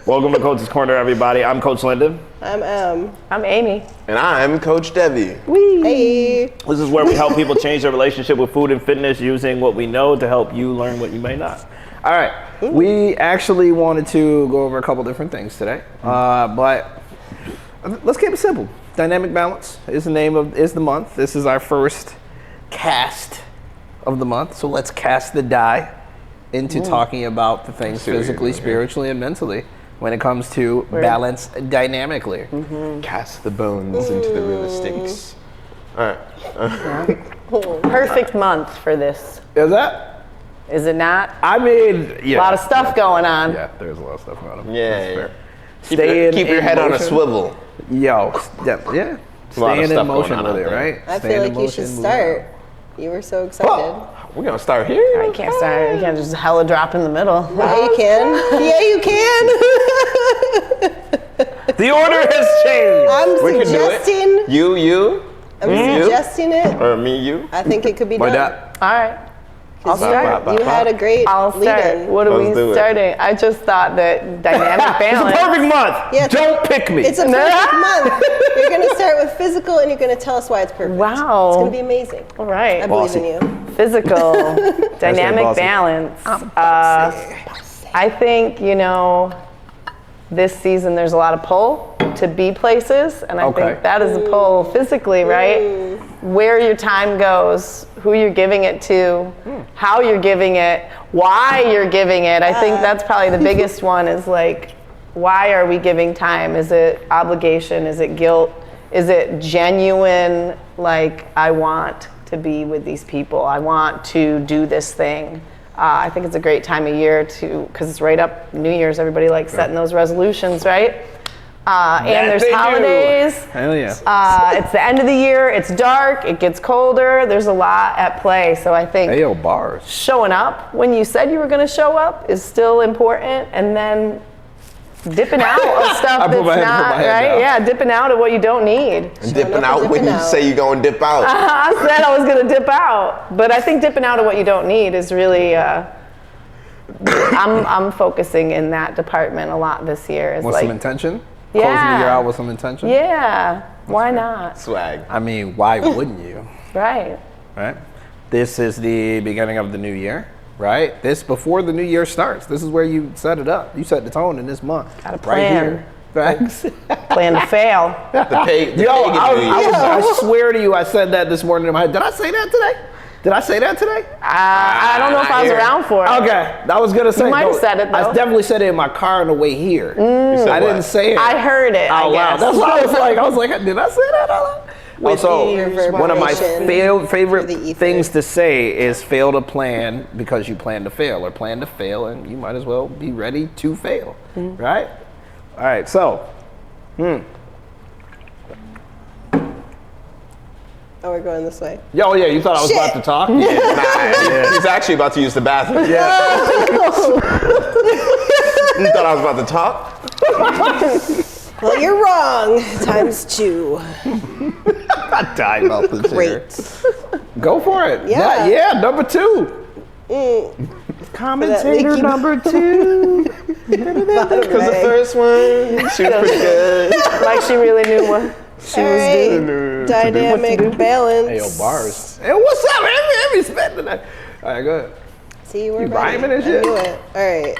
Welcome to Coach's Corner, everybody. I'm Coach Lyndon. I'm Amy. And I'm Coach Debbie. Hey. This is where we help people change their relationship with food and fitness using what we know to help you learn what you may not. All right. We actually wanted to go over a couple different things today, but let's keep it simple. Dynamic Balance is the month. This is our first cast of the month, so let's cast the die into talking about the things physically, spiritually, and mentally when it comes to balance dynamically. Cast the bones into the river Styx. All right. Perfect month for this. Is that? Is it not? I mean, yeah. A lot of stuff going on. Yeah, there's a lot of stuff going on. Yeah. Stay Keep your head on a motion. swivel. Yo, yeah. A lot of Staying in stuff motion going on with it, out there. right? I Staying feel in like you should motion, start. You were so excited. Oh, we're going to start here? I can't start. You can't just hella drop in the middle. Yeah, you can. Yeah, you can. The order has changed. I'm We can do it. suggesting. You? I'm you? suggesting it. Or me, you? I think it could be Why done. not? All right. I'll 'Cause start. You had a great I'll start. lead-in. What are Let's do we it. starting? I just thought that dynamic It's a balance. perfect month. Yeah, Don't pick me. It's a perfect month. You're going to start with physical, and you're going to tell us why it's perfect. Wow. It's going to be amazing. All right. I believe in you. Physical, dynamic bossy. balance. I think, this season there's a lot of pull to be places, and I Okay. think that is a pull physically, right? Where your time goes, who you're giving it to, how you're giving it, why you're giving it. I think that's probably the biggest one is like, why are we giving time? Is it obligation? Is it guilt? Is it genuine, like, I want to be with these people. I want to do this thing. I think it's a great time of year because it's right up New Year's. Everybody likes setting those resolutions, right? And there's they do. holidays. Hell yeah. It's the end of the year. It's dark. It gets colder. There's a lot at play. So I think Hey, yo, bars. showing up when you said you were going to show up is still important. And then dipping out of stuff I put that's my head not, down. right? Yeah, dipping out of what you don't need. And dipping up out and when dipping you out. say you're going to dip out. I said I was going to dip out, but I think dipping out of what you don't need is really. I'm focusing in that department a lot this year. It's With like, some intention? Closing the Yeah. year out with some intention? yeah, why not? Swag. I mean, why wouldn't you? Right. Right? This is the beginning of the new year, right? This before the new year starts. This is where you set it up. You set the tone in this month. Got a Right plan. here. Right? Plan to fail. The Yo, pagan New Year. I swear to you, I said that this morning in my head. Did I say that today? Did I say that today? I don't know if I was here. around for it. Okay, I was gonna say. You might have said it, I though. definitely said it in my car on the way here. You said I what? didn't say it. I heard it, out I loud. guess. That's what I was like. I was like, did I say that out loud? Also, the one of my reverberation favorite through the ether. things to say is fail to plan because you plan to fail, or plan to fail and you might as well be ready to fail, right? All right, so, Oh, we're going this way. yo, yeah, you thought I was about to talk? Nah, he's actually about to use the bathroom. Yeah. You thought I was about to talk? Well, you're wrong. Times two. I died about this here. Great. Go for it. Yeah. Yeah, number two. Commentator number two. Because the first one, she was pretty good. Like she really knew what she All was right. doing. Dynamic balance. Hey, yo, bars. Hey, what's up? Every spending that. All right, go ahead. See, we're You ready. rhyming and I shit? knew it. All right.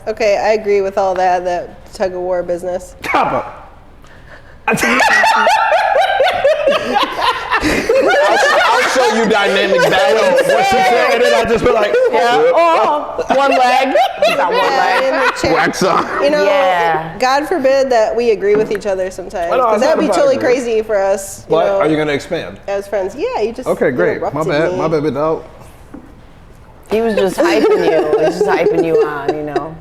Okay, I agree with all that tug of war business. Copper. I'll show you dynamic balance. What she said, and then I just be like, Yeah. Oh, one leg. Not one leg. In the chair. Wax on. You know, Yeah. God forbid that we agree with each other sometimes. Well, no, Because it's that'd not be about totally agree. crazy for us. You what? know, Are you going to expand? as friends? Yeah, you just Okay, great. My interrupted bad. me. My bad, dog. He was just hyping you. He was just hyping you on,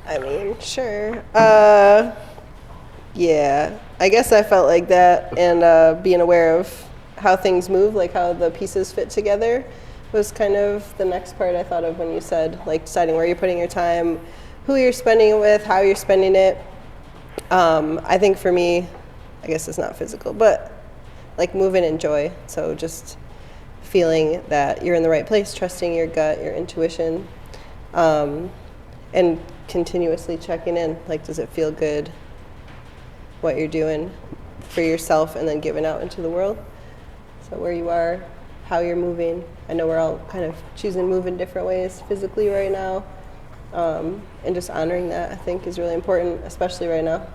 I mean, sure. Yeah, I guess I felt like that, and being aware of how things move, like how the pieces fit together, was kind of the next part I thought of when you said, like, deciding where you're putting your time, who you're spending it with, how you're spending it. I think for me, I guess it's not physical, but like move and enjoy. So just feeling that you're in the right place, trusting your gut, your intuition, and continuously checking in. Like, does it feel good? What you're doing for yourself and then giving out into the world. So where you are, how you're moving. I know we're all kind of choosing to move in different ways physically right now. And just honoring that, I think, is really important, especially right now.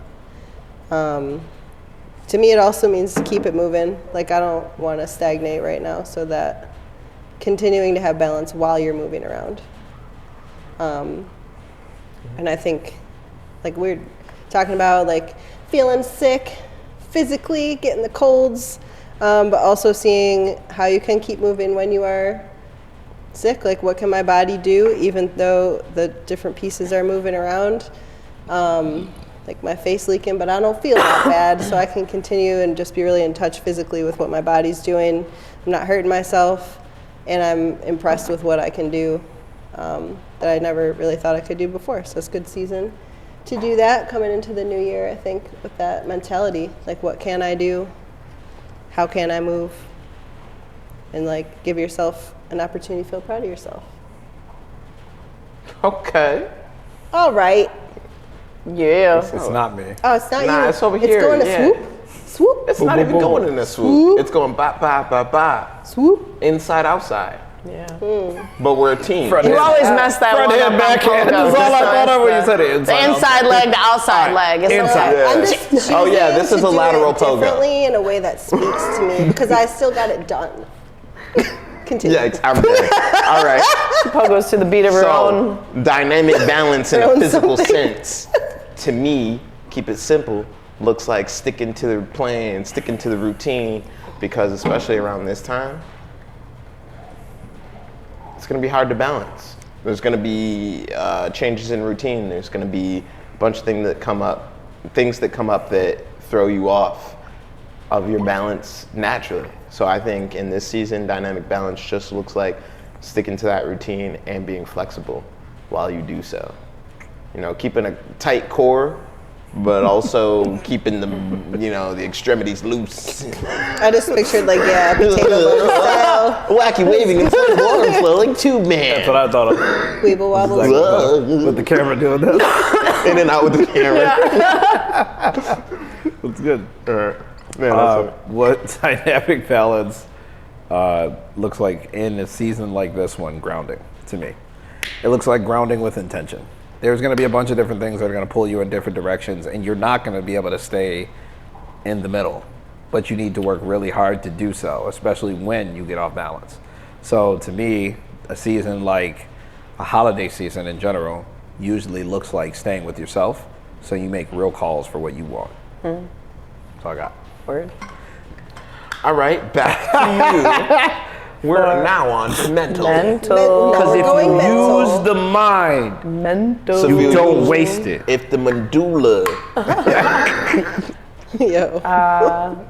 To me, it also means to keep it moving. Like, I don't want to stagnate right now, so that continuing to have balance while you're moving around. And I think, like, we're talking about, like, feeling sick physically, getting the colds, but also seeing how you can keep moving when you are sick. Like, what can my body do, even though the different pieces are moving around? Like my face leaking, but I don't feel that bad, so I can continue and just be really in touch physically with what my body's doing. I'm not hurting myself, and I'm impressed with what I can do that I never really thought I could do before. So it's a good season to do that coming into the new year, I think, with that mentality. Like, what can I do? How can I move? And, like, give yourself an opportunity to feel proud of yourself. Okay. All right. Yeah. It's not me. Oh, it's not you. Nah, it's over here. It's going to yeah. swoop. Swoop. It's not even going in a swoop. It's going bop, bop, bop, bop. Swoop. Inside, outside. Yeah. But we're a team. You always mess that Front one hand, up. back hand. on That's purpose. all I thought of when you said it. The Inside, inside leg, the outside leg. It's Inside. okay. Yeah. I'm just choosing Oh, yeah, this is to a do lateral it pogo. differently in a way that speaks to me because I still got it done. Continue. Yeah, I'm there. All right. Pogos to the beat of her own. So, dynamic balance in Her a own physical something. sense, to me, keep it simple, looks like sticking to the plan, sticking to the routine, because especially around this time, it's going to be hard to balance. There's going to be changes in routine. There's going to be a bunch of things that come up that throw you off of your balance naturally. So I think in this season, dynamic balance just looks like sticking to that routine and being flexible while you do so. You know, keeping a tight core, but also keeping the extremities loose. I just pictured like potato bun style, Wacky waving and water flowing tube man. That's what I thought of. weeble wobble. With the camera doing this. In and out with the camera. It's good. Man, that's What dynamic balance looks like in a season like this one, grounding, to me. It looks like grounding with intention. There's going to be a bunch of different things that are going to pull you in different directions, and you're not going to be able to stay in the middle. But you need to work really hard to do so, especially when you get off balance. So to me, a season like a holiday season in general usually looks like staying with yourself, so you make real calls for what you want. That's all I got. Word. all right, back to you. We're now on to mental. Mental. Because If going you mental. use the mind, Mental. So you you don't use- waste it. If the medulla, Yo.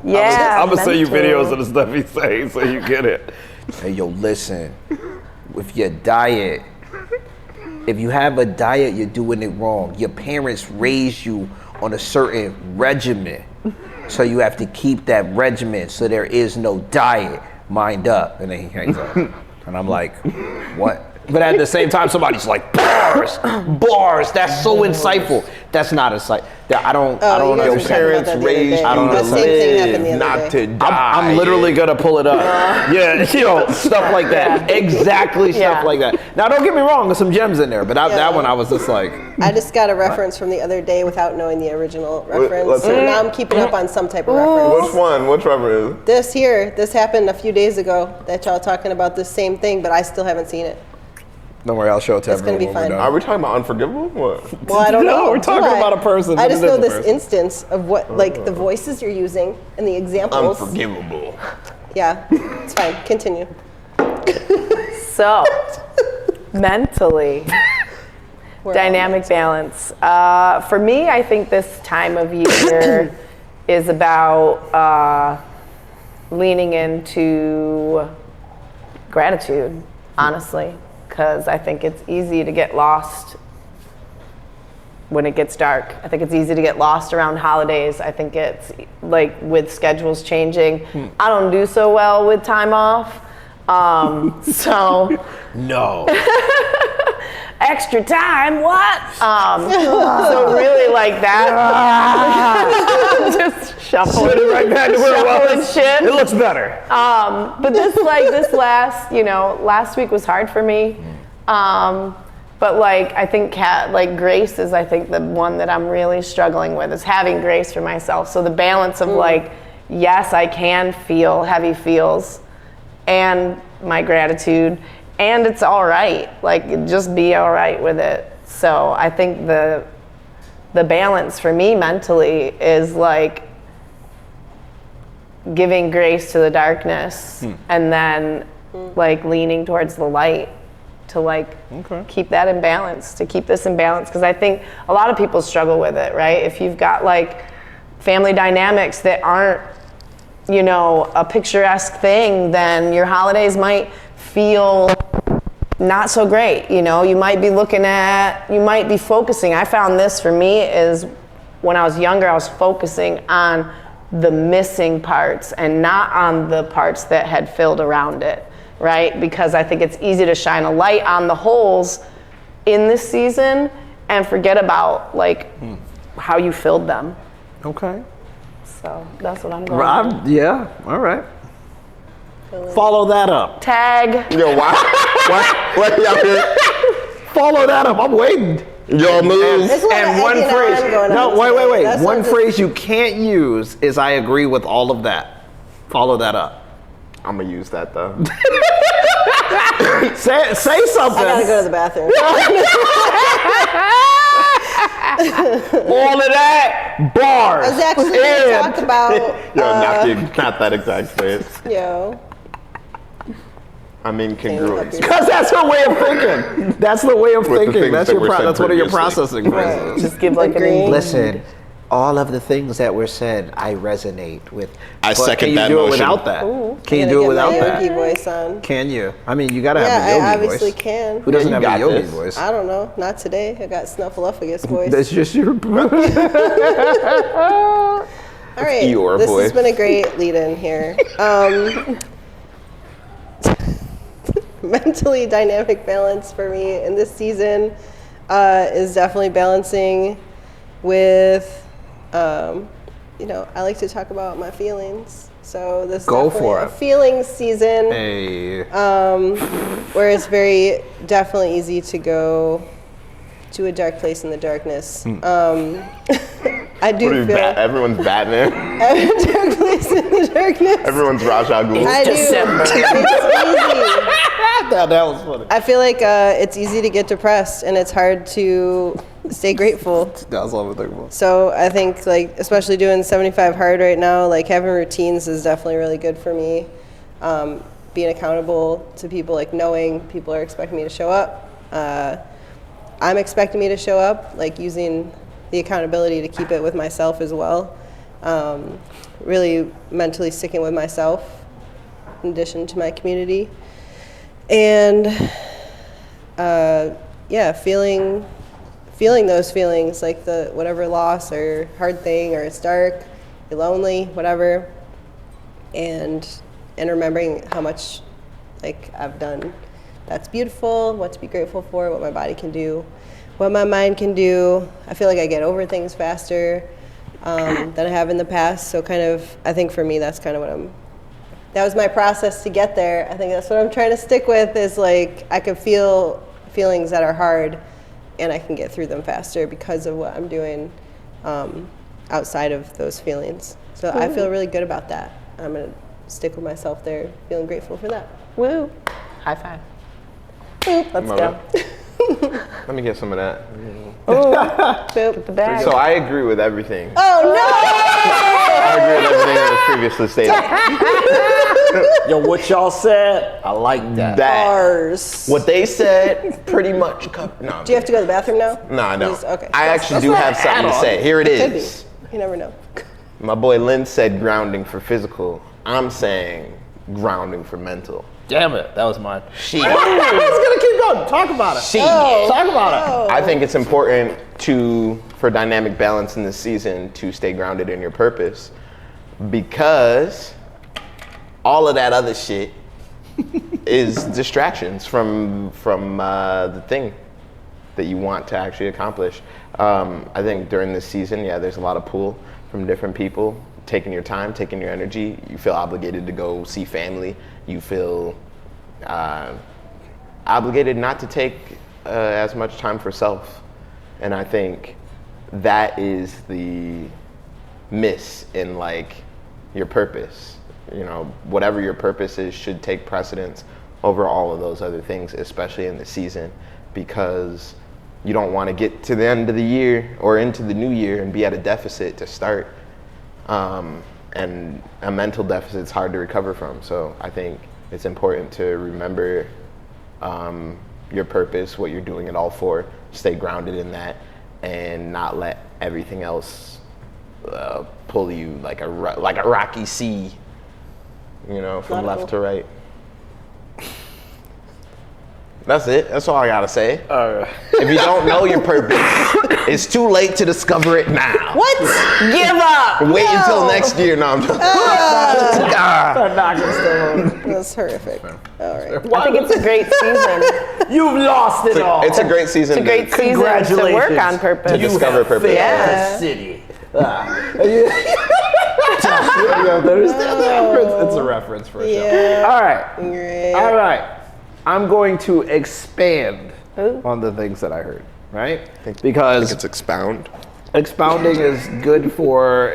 Yeah. I'm gonna send you mental. videos of the stuff he's saying so you get it. Hey, yo, listen. With your diet, if you have a diet, you're doing it wrong. Your parents raised you on a certain regimen. So you have to keep that regimen so there is no diet. Mind up. And then he hangs up. And I'm like, what? But at the same time, somebody's like, bars, that's so insightful. That's not insightful. I don't you guys your were talking about parents that the other raised day. you I don't to know. The same thing happened the live, other not day. to die. I'm literally gonna pull it up. Yeah, stuff like that. Exactly Yeah. stuff like that. Now, don't get me wrong, there's some gems in there, but Yeah. that one I was just like, I just got a reference from the other day without knowing the original reference. let's So hear it. now I'm keeping up on some type of reference. Which one? Which rubber is? This happened a few days ago that y'all talking about the same thing, but I still haven't seen it. don't worry, I'll show it to It's gonna everyone be when we're fun. Are done. we talking about Unforgivable? What? Well, I don't No, know. we're talking do I? about a person. I just know It's a this person. instance of what, like, the voices you're using and the examples. Unforgivable. Yeah, it's fine. Continue. So, mentally, We're dynamic balance. For me, I think this time of year is about leaning into gratitude, honestly, because I think it's easy to get lost when it gets dark. I think it's easy to get lost around holidays. I think it's like with schedules changing. I don't do so well with time off. So No. extra time, what? So really like that. Just shuffling. Put it right back to where it Shuffling was. shit. It looks better. But last week was hard for me. But like, I think grace is, I think, the one that I'm really struggling with, is having grace for myself. So the balance of like, yes, I can feel heavy feels and my gratitude, and it's all right. Like, just be all right with it. So I think the balance for me mentally is like giving grace to the darkness and then like leaning towards the light to like keep that in balance, to keep this in balance. Because I think a lot of people struggle with it, right? If you've got like family dynamics that aren't, you know, a picturesque thing, then your holidays might feel not so great. You know, you might be focusing. I found this for me is when I was younger, I was focusing on the missing parts and not on the parts that had filled around it, right? Because I think it's easy to shine a light on the holes in this season and forget about like how you filled them. Okay. So that's what I'm going with. Yeah, all right. Follow that up. Tag. Yo, why y'all here? Follow that up. I'm waiting. Y'all move. There's a lot And of one egging phrase. on going No, on wait. today. That's One not just- phrase you can't use is "I agree with all of that." Follow that up. I'm gonna use that though. Say something. I gotta go to the bathroom. All of that bars. I was actually going to And- talk about, Not that exact phrase. yo, I'm incongruent. Because that's her way of thinking. That's the way of With the thinking. things That's that your were said that's one of your previously. processing phrases. Just give like Agree. an Listen, all of the things that were said, I resonate with. I But second can you that do motion. it without that? Can you gotta do it get without my yogi that? voice on. Can you? I mean, you gotta Yeah, have a yogi I obviously voice. can. Who doesn't you have got a yogi this. voice? I don't know. Not today. I got Snuffleupagus voice. That's just your. All right. Eeyore This voice. has been a great lead-in here. Mentally dynamic balance for me in this season is definitely balancing with, I like to talk about my feelings. So this is Go definitely for a it. feelings season. Hey. Where it's definitely easy to go to a dark place in the darkness. I do What are you, feel everyone's Batman. a dark place in the darkness. Everyone's Ra's al Ghul. I do. December. It's easy. That was funny. I feel like it's easy to get depressed and it's hard to stay grateful. That was all I'm thinking about. So I think, like, especially doing 75 hard right now, like having routines is definitely really good for me. Being accountable to people, like knowing people are expecting me to show up. I'm expecting me to show up, like using the accountability to keep it with myself as well. Really mentally sticking with myself in addition to my community. And feeling those feelings, like the whatever loss or hard thing, or it's dark, you're lonely, whatever, and remembering how much like I've done that's beautiful, what to be grateful for, what my body can do, what my mind can do. I feel like I get over things faster than I have in the past. So kind of, I think for me, that's kind of what that was my process to get there. I think that's what I'm trying to stick with, is like I can feel feelings that are hard and I can get through them faster because of what I'm doing outside of those feelings. So I feel really good about that. I'm gonna stick with myself there, feeling grateful for that. woo. High five. Let's Love go. Let me get some of that. Boop. The bag. So I agree with everything. Oh I agree with everything that was previously stated. Yo, what y'all said, I like that. no! That Bars. what they said pretty much covered. No, Do you have to go to the bathroom now? No, I don't. Just- okay. I actually do not have something to add-on. say. Here it Could be. is. You never know. My boy Lynn said grounding for physical. I'm saying grounding for mental. Damn it, that was mine. She. I was gonna keep going. Talk about it. She. Talk about it. I think it's important for dynamic balance in this season to stay grounded in your purpose, because all of that other shit is distractions from the thing. that you want to actually accomplish. I think during this season, there's a lot of pull from different people, taking your time, taking your energy. You feel obligated to go see family. You feel obligated not to take as much time for self. And I think that is the miss in like your purpose. You know, whatever your purpose is should take precedence over all of those other things, especially in the season, because you don't want to get to the end of the year or into the new year and be at a deficit to start. And a mental deficit is hard to recover from. So I think it's important to remember your purpose, what you're doing it all for, stay grounded in that, and not let everything else pull you like a rocky sea, you know, from left to right. That's it. That's all I gotta say. If you don't know your purpose, it's too late to discover it now. What? Give up. Wait until next year. No, I'm just. Start knocking stuff on. That's horrific. All right. I think it's a great season. You've lost it all. It's a great season. It's a great season to work Congratulations. on purpose. To discover purpose. Yeah. The city. It's a reference for a show. All right. Great. All right. I'm going to expand on the things that I heard, right? Because It's expound. expounding is good for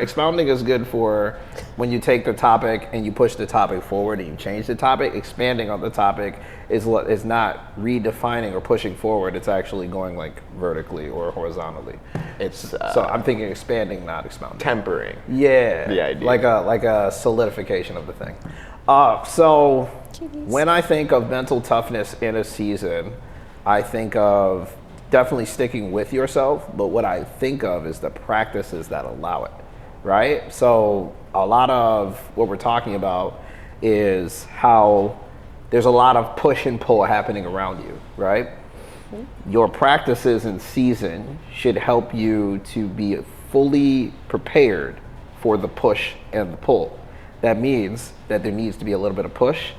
when you take the topic and you push the topic forward and you change the topic. Expanding on the topic is not redefining or pushing forward. It's actually going like vertically or horizontally. It's So I'm thinking expanding, not expounding. tempering. Yeah, The idea. like a solidification of the thing. So when I think of mental toughness in a season, I think of definitely sticking with yourself, but what I think of is the practices that allow it, right? So a lot of what we're talking about is how there's a lot of push and pull happening around you, right? Your practices in season should help you to be fully prepared for the push and the pull. That means that there needs to be a little bit of push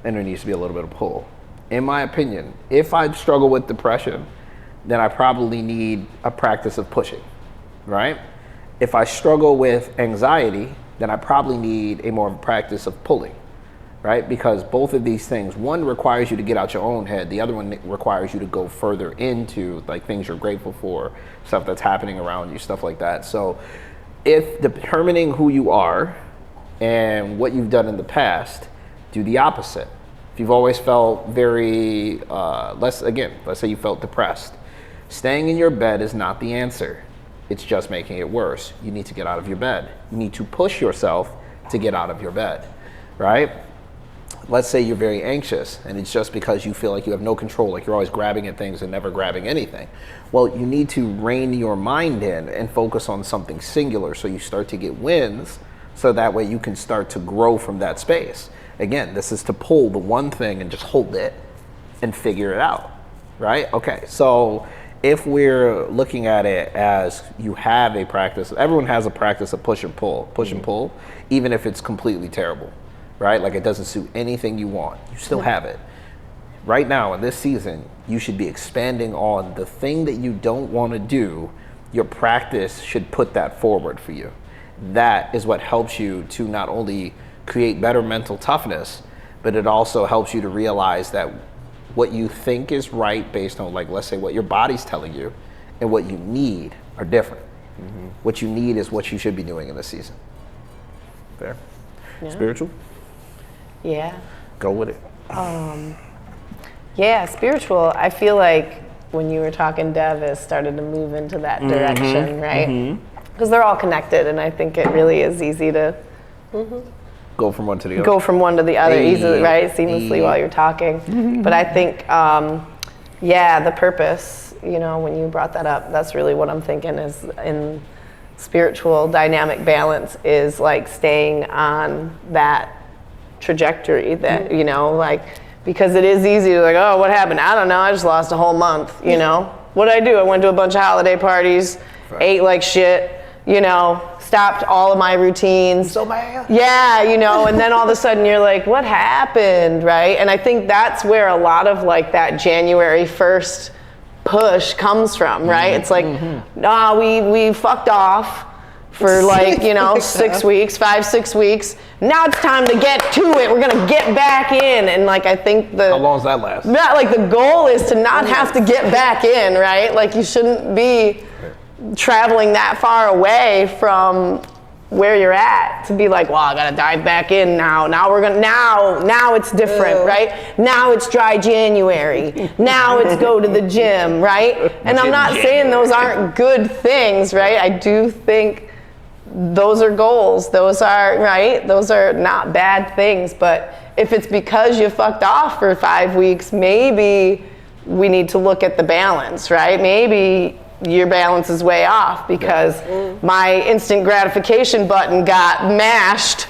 and there needs to be a little bit of pull. In my opinion, if I struggle with depression, then I probably need a practice of pushing, right? If I struggle with anxiety, then I probably need a more practice of pulling, right? Because both of these things, one requires you to get out your own head, the other one requires you to go further into like things you're grateful for, stuff that's happening around you, stuff like that. So if determining who you are and what you've done in the past, do the opposite. If you've always felt very, let's say you felt depressed, staying in your bed is not the answer. It's just making it worse. You need to get out of your bed. You need to push yourself to get out of your bed, right? Let's say you're very anxious and it's just because you feel like you have no control, like you're always grabbing at things and never grabbing anything. Well, you need to rein your mind in and focus on something singular so you start to get wins, so that way you can start to grow from that space. Again, this is to pull the one thing and just hold it and figure it out, right? Okay, so if we're looking at it as you have a practice, everyone has a practice of push and pull, even if it's completely terrible, right? Like it doesn't suit anything you want, you still have it. Right now in this season, you should be expanding on the thing that you don't want to do. Your practice should put that forward for you. That is what helps you to not only create better mental toughness, but it also helps you to realize that what you think is right based on, like, let's say what your body's telling you and what you need are different. Mm-hmm. What you need is what you should be doing in this season. Fair? Yeah. Spiritual? Yeah. Go with it. Yeah, spiritual. I feel like when you were talking, Dev has started to move into that direction, right? Because they're all connected, and I think it really is easy to go from one to the other. Go from one to the other easily, right? Seamlessly while you're talking. But I think, the purpose, you know, when you brought that up, that's really what I'm thinking is in spiritual dynamic balance is like staying on that trajectory that, you know, like, because it is easy to like, oh, what happened? I don't know. I just lost a whole month, you know? What did I do? I went to a bunch of holiday parties, ate like shit, you know, stopped all of my routines. So bad. Yeah, you know, and then all of a sudden you're like, what happened, right? And I think that's where a lot of like that January 1st push comes from, right? It's like, nah, we fucked off for like, 6 weeks, 5-6 weeks. Now it's time to get to it. We're gonna get back in. And like, I think How long does that last? the goal is to not have to get back in, right? Like you shouldn't be traveling that far away from where you're at to be like, well, I gotta dive back in now. Now it's different, right? Now it's dry January. Now it's go to the gym, right? And I'm not saying those aren't good things, right? I do think those are goals. Those are, right? Those are not bad things. But if it's because you fucked off for 5 weeks, maybe we need to look at the balance, right? Maybe your balance is way off because my instant gratification button got mashed,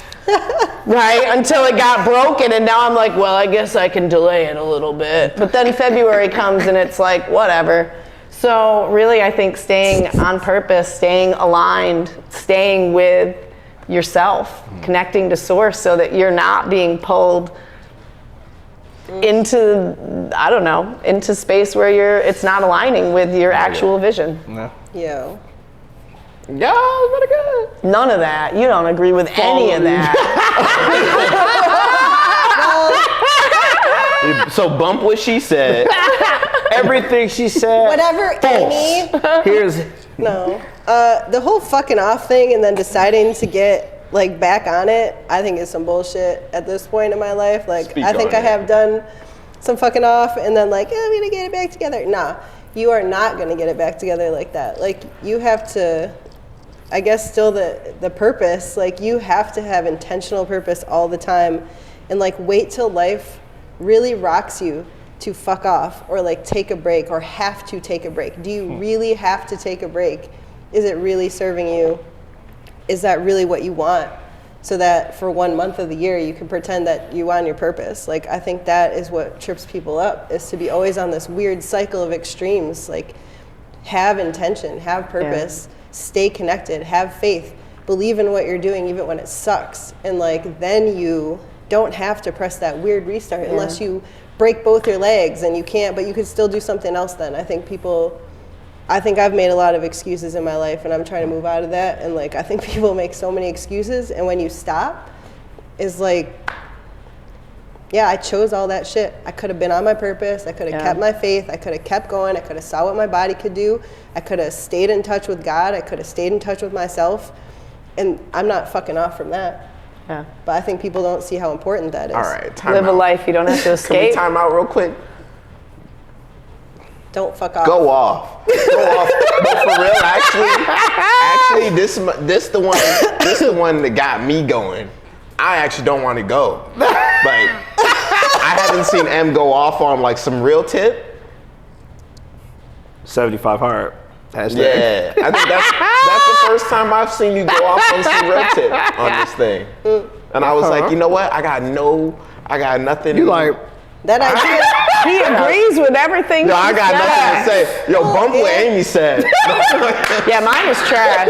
right? Until it got broken, and now I'm like, well, I guess I can delay it a little bit. But then February comes and it's like, whatever. So really, I think staying on purpose, staying aligned, staying with yourself, connecting to source so that you're not being pulled into, I don't know, into space where it's not aligning with your actual vision. Yeah. Yeah. Yeah, pretty good. None of that. You don't agree with any of that. So bump what she said. Everything she said. Whatever, Amy. Here's No. The whole fucking off thing and then deciding to get like back on it, I think is some bullshit at this point in my life. Like, Speak I think on I it. have done some fucking off and then like, I'm gonna get it back together. Nah, you are not gonna get it back together like that. Like, you have to, I guess still the purpose, like you have to have intentional purpose all the time and like wait till life really rocks you to fuck off or like take a break or have to take a break. Do you really have to take a break? Is it really serving you? Is that really what you want? So that for 1 month of the year you can pretend that you on your purpose. Like, I think that is what trips people up, is to be always on this weird cycle of extremes. Like, have intention, have purpose, stay connected, have faith, believe in what you're doing even when it sucks. And like, then you don't have to press that weird restart unless you break both your legs and you can't, but you could still do something else then. I think I've made a lot of excuses in my life and I'm trying to move out of that. And like, I think people make so many excuses, and when you stop, is like, yeah, I chose all that shit. I could have been on my purpose. I could have kept my faith. I could have kept going. I could have saw what my body could do. I could have stayed in touch with God. I could have stayed in touch with myself. And I'm not fucking off from that. Yeah. But I think people don't see how important that is. All right, time Live out. a life you don't have to Can we escape. time out real quick? Don't fuck off. Go off. Go off. But for real, actually, this the one that got me going. I actually don't want to go. Like, I haven't seen M go off on like some real tip. 75 hard. Yeah, I think that's the first time I've seen you go off on some real tip on this thing. And I was like, you know what? I got nothing. you like, That idea. He agrees with everything. No, I she got said. nothing to say. Yo, bump what Amy said. Yeah, mine was trash.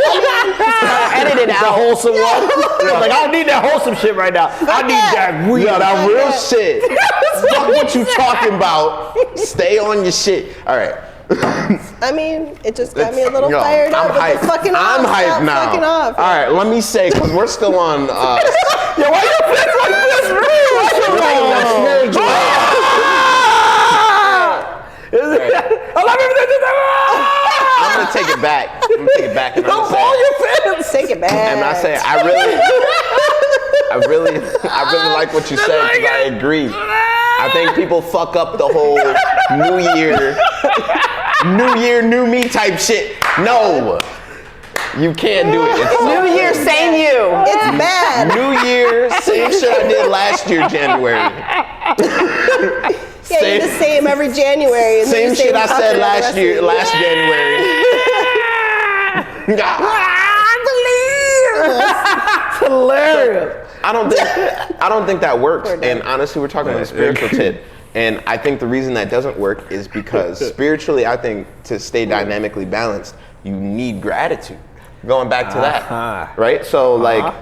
Edit it The out. wholesome one. Like, I don't need that wholesome shit right now. I need that real. Yo, that real shit. Fuck what you talking about. Stay on your shit. All right. I mean, it just got me a little Yo, fired up. I'm with the hyped. fucking I'm off. hyped Stop now. fucking off. All right, let me say, because we're still on. Yo, why you feel like this? I'm gonna take it back. And I'm gonna say, Take it back. and I say, I really like what you said, because I agree. I think people fuck up the whole New Year, new me type shit. No, you can't do it. It's New Year, same you. It's bad. New Year, same shit I did last year, January. Yeah, you're the same every January. And then Same you say shit I fuck said it all the last rest year, of the last January. hilarious. I don't think that works. And honestly, we're talking about a spiritual tip. And I think the reason that doesn't work is because spiritually, I think to stay dynamically balanced, you need gratitude. Going back to that, right? So like,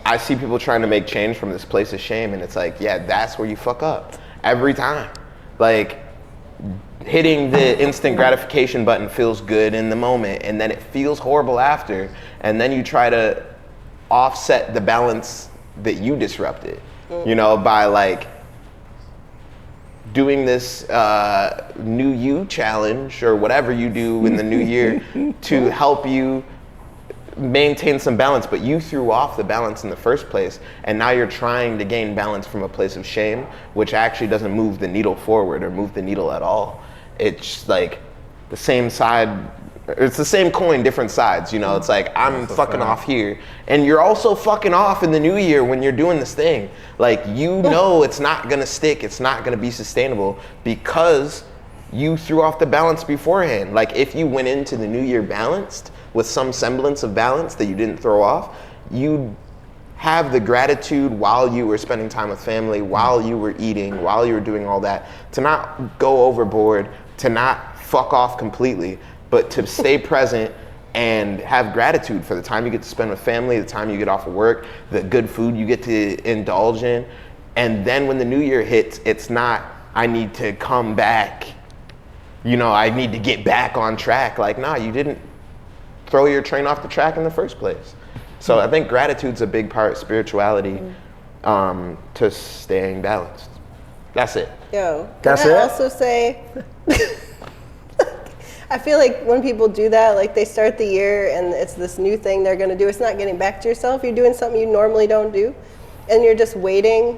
I see people trying to make change from this place of shame, and it's like, yeah, that's where you fuck up every time. Like, hitting the instant gratification button feels good in the moment, and then it feels horrible after, and then you try to offset the balance that you disrupted, you know, by like doing this new you challenge or whatever you do in the new year to help you maintain some balance, but you threw off the balance in the first place, and now you're trying to gain balance from a place of shame, which actually doesn't move the needle forward or move the needle at all. It's like the same side, it's the same coin, different sides, you know. It's like I'm fucking off here, and you're also fucking off in the new year when you're doing this thing. Like, you know it's not gonna stick, it's not gonna be sustainable because you threw off the balance beforehand. Like, if you went into the new year balanced, with some semblance of balance that you didn't throw off, you'd have the gratitude while you were spending time with family, while you were eating, while you were doing all that, to not go overboard, to not fuck off completely, but to stay present and have gratitude for the time you get to spend with family, the time you get off of work, the good food you get to indulge in. And then when the new year hits, it's not, I need to come back, you know, I need to get back on track. Like, nah, you didn't throw your train off the track in the first place. So I think gratitude's a big part of spirituality, to staying balanced. That's it. Yo, That's can I it? also say, I feel like when people do that, like they start the year and it's this new thing they're gonna do, it's not getting back to yourself. You're doing something you normally don't do, and you're just waiting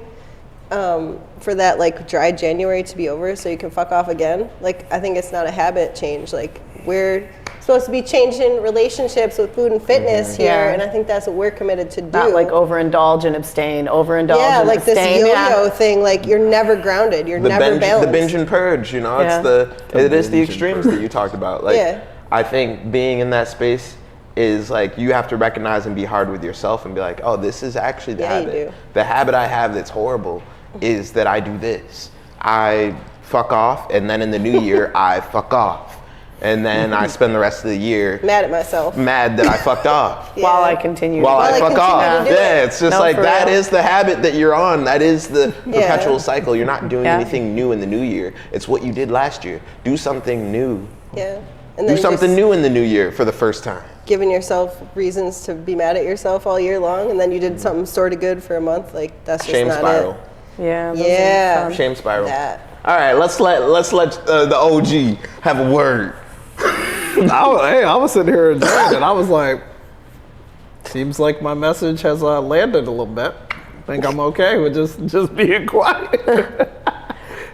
for that like dry January to be over so you can fuck off again. Like, I think it's not a habit change. Like, we're supposed to be changing relationships with food and fitness here, Yeah. and I think that's what we're committed to do. Not like overindulge and abstain, overindulge yeah, and like this abstain. yo-yo thing. Like, you're never grounded. You're never balanced. The binge and purge, you know, Yeah. it is the extremes that you talked about. Like, Yeah. I think being in that space is like, you have to recognize and be hard with yourself and be like, oh, this is actually the Yeah, you habit. do. The habit I have that's horrible is that I do this. I fuck off, and then in the new year, I fuck off. And then I spend the rest of the year Mad at myself. mad that I fucked off. While Yeah. I continue. While I I fuck continue off. to do Yeah, it. it's just No, like for that real. is the habit that you're on. That is the Yeah. perpetual cycle. You're not doing Yeah. anything new in the new year. It's what you did last year. Do something new. Yeah. And Do then something just new in the new year for the first time. giving yourself reasons to be mad at yourself all year long, and then you did something sort of good for a month. Like, that's just Shame not spiral. Yeah. those are Yeah. fun. Shame spiral. That. All right, let's let the OG have a word. I was sitting here enjoying it. I was like, seems like my message has landed a little bit. I think I'm okay with just being quiet.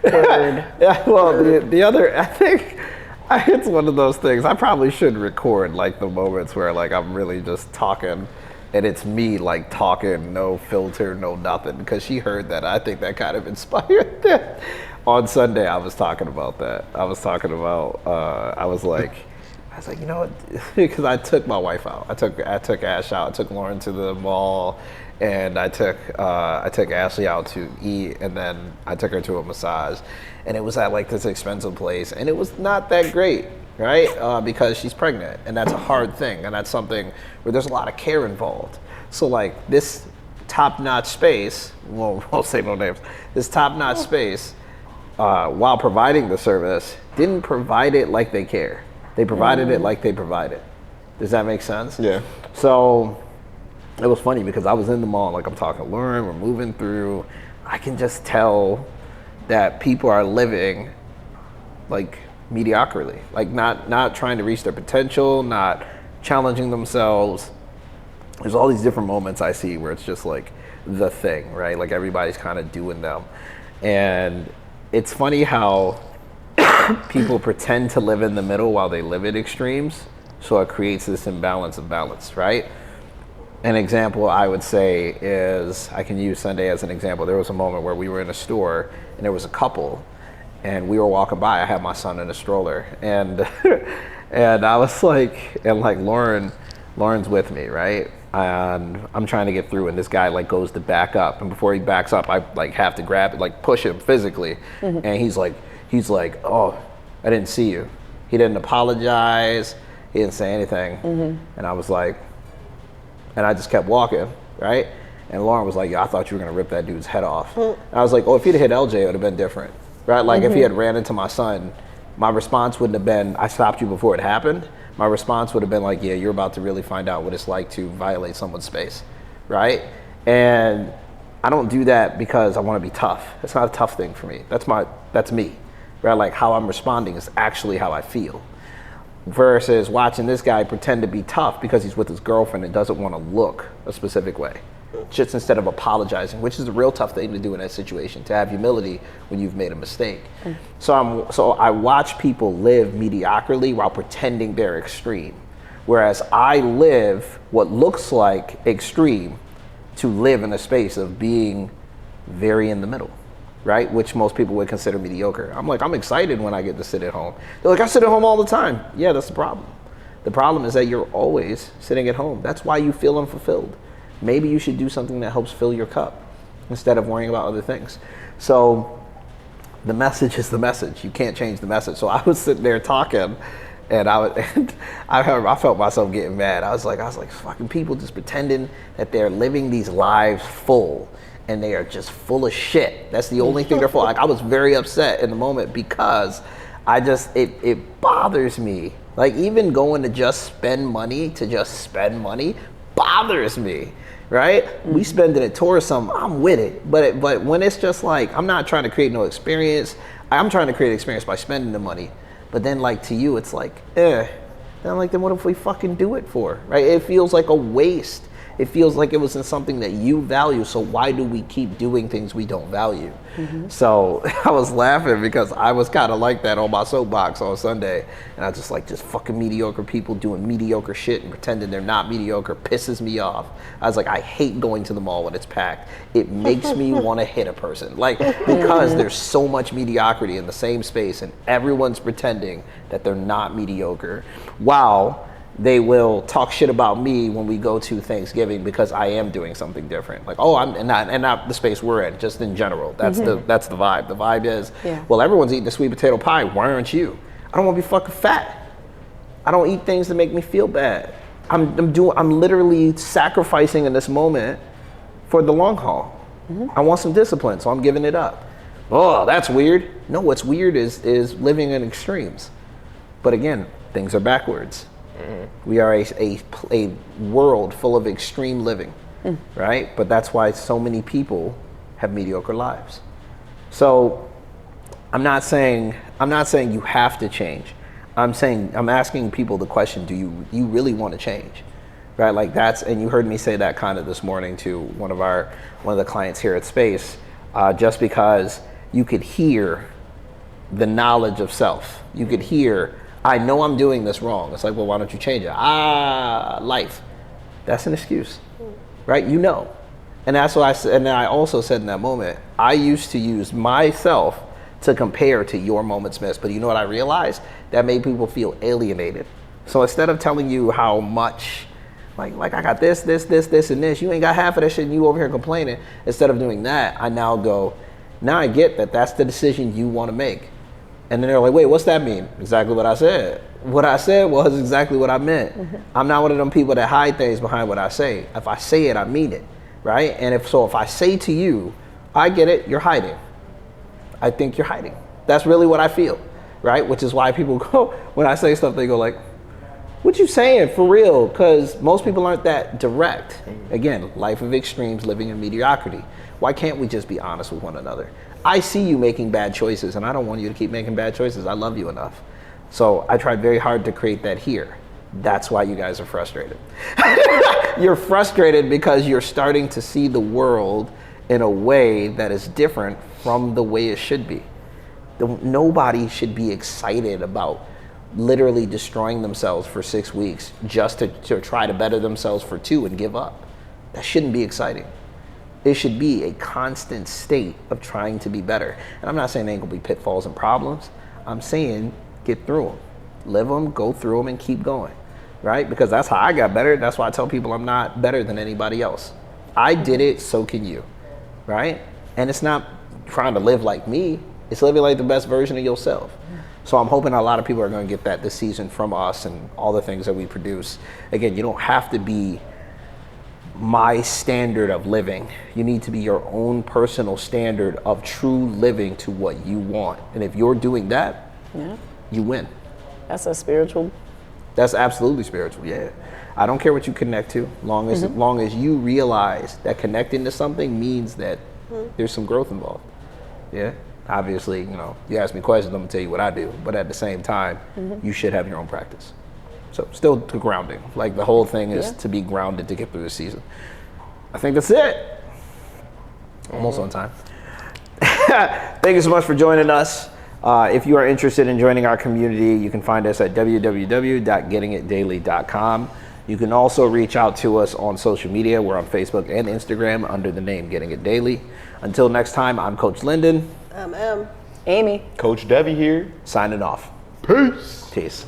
Word. Yeah, well, the other, I think it's one of those things. I probably should record like the moments where like I'm really just talking, and it's me like talking, no filter, no nothing, because she heard that. I think that kind of inspired that. On Sunday, I was talking about that. I was like, you know what? Because I took my wife out. I took Ash out. I took Lauren to the mall, and I took Ashley out to eat, and then I took her to a massage, and it was at like this expensive place, and it was not that great, right? Because she's pregnant, and that's a hard thing, and that's something where there's a lot of care involved. So like this top-notch space, won't say no names. This top-notch space, while providing the service, didn't provide it like they care. They provided it like they provide it. Does that make sense? Yeah. So it was funny because I was in the mall, like I'm talking to Lauren, we're moving through. I can just tell that people are living like mediocrity, like not trying to reach their potential, not challenging themselves. There's all these different moments I see where it's just like the thing, right? Like everybody's kind of doing them. And it's funny how people pretend to live in the middle while they live at extremes. So it creates this imbalance of balance, right? An example I would say is, I can use Sunday as an example. There was a moment where we were in a store and there was a couple and we were walking by. I had my son in a stroller and and I was like, and like Lauren's with me, right? And I'm trying to get through and this guy like goes to back up, and before he backs up, I like have to grab it, like push him physically. And he's like, oh, I didn't see you. He didn't apologize. He didn't say anything. And I was like, and I just kept walking, right? And Lauren was like, yeah, I thought you were gonna rip that dude's head off. And I was like, oh, if he'd hit LJ, it would have been different, right? Like if he had ran into my son my response wouldn't have been, I stopped you before it happened. My response would have been like, yeah, you're about to really find out what it's like to violate someone's space, right? And I don't do that because I want to be tough. It's not a tough thing for me. That's me, right? Like how I'm responding is actually how I feel. Versus watching this guy pretend to be tough because he's with his girlfriend and doesn't want to look a specific way. Just instead of apologizing, which is a real tough thing to do in that situation, to have humility when you've made a mistake. So I watch people live mediocrely while pretending they're extreme. Whereas I live what looks like extreme to live in a space of being very in the middle, right? Which most people would consider mediocre. I'm like, I'm excited when I get to sit at home. They're like, I sit at home all the time. Yeah, that's the problem. The problem is that you're always sitting at home. That's why you feel unfulfilled. Maybe you should do something that helps fill your cup instead of worrying about other things. So the message is the message. You can't change the message. So I was sitting there talking, and I felt myself getting mad. I was like, fucking people just pretending that they're living these lives full, and they are just full of shit. That's the only thing they're full. Like I was very upset in the moment because it bothers me. Like even going to just spend money bothers me. Right? We spend it towards something, I'm with it. But when it's just like, I'm not trying to create no experience. I'm trying to create experience by spending the money. But then like to you, it's like, Then I'm like, then what if we fucking do it for? Right? It feels like a waste. It feels like it wasn't something that you value. So why do we keep doing things we don't value? So I was laughing because I was kind of like that on my soapbox on Sunday. And I was just fucking mediocre people doing mediocre shit and pretending they're not mediocre pisses me off. I was like, I hate going to the mall when it's packed. It makes me want to hit a person. Like, because there's so much mediocrity in the same space and everyone's pretending that they're not mediocre. Wow. They will talk shit about me when we go to Thanksgiving because I am doing something different. Like, oh, I'm not the space we're in, just in general. That's the vibe. The vibe is, well, everyone's eating a sweet potato pie. Why aren't you? I don't want to be fucking fat. I don't eat things that make me feel bad. I'm literally sacrificing in this moment for the long haul. I want some discipline, so I'm giving it up. Oh, that's weird. No, what's weird is living in extremes. But again, things are backwards. We are a world full of extreme living, right? But that's why so many people have mediocre lives. So I'm not saying you have to change. I'm asking people the question, do you really want to change? Right? Like and you heard me say that kind of this morning to one of the clients here at Space, just because you could hear the knowledge of self. You could hear, I know I'm doing this wrong. It's like, well, why don't you change it? Life. That's an excuse, right? You know. And that's what I said. And then I also said in that moment, I used to use myself to compare to your moments missed. But you know what I realized? That made people feel alienated. So instead of telling you how much, like I got this, and this, you ain't got half of that shit and you over here complaining. Instead of doing that, I now go, now I get that that's the decision you want to make. And then they're like, wait, what's that mean? Exactly what I said. What I said was exactly what I meant. I'm not one of them people that hide things behind what I say. If I say it, I mean it, right? And if I say to you, I get it, you're hiding. I think you're hiding. That's really what I feel, right? Which is why people go, when I say stuff, they go like, what you saying for real? Because most people aren't that direct. Again, life of extremes, living in mediocrity. Why can't we just be honest with one another? I see you making bad choices and I don't want you to keep making bad choices. I love you enough. So I tried very hard to create that here. That's why you guys are frustrated. You're frustrated because you're starting to see the world in a way that is different from the way it should be. Nobody should be excited about literally destroying themselves for 6 weeks just to try to better themselves for 2 and give up. That shouldn't be exciting. It should be a constant state of trying to be better. And I'm not saying there ain't gonna be pitfalls and problems. I'm saying get through them. Live them, go through them, and keep going, right? Because that's how I got better. That's why I tell people I'm not better than anybody else. I did it, so can you, right? And it's not trying to live like me. It's living like the best version of yourself. So I'm hoping a lot of people are gonna get that this season from us and all the things that we produce. Again, you don't have to be my standard of living. You need to be your own personal standard of true living to what you want. And if you're doing that, you win. That's a spiritual. That's absolutely spiritual. Yeah, I don't care what you connect to, long as you realize that connecting to something means that there's some growth involved. Yeah, obviously, you know, you ask me questions, I'm gonna tell you what I do, but at the same time, you should have your own practice. So still to grounding, like the whole thing is to be grounded to get through the season. I think that's it. Almost on time. Thank you so much for joining us. If you are interested in joining our community, you can find us at www.gettingitdaily.com. You can also reach out to us on social media. We're on Facebook and Instagram under the name Getting It Daily. Until next time, I'm Coach Linden. Amy. Coach Debbie here. Signing off. Peace. Peace.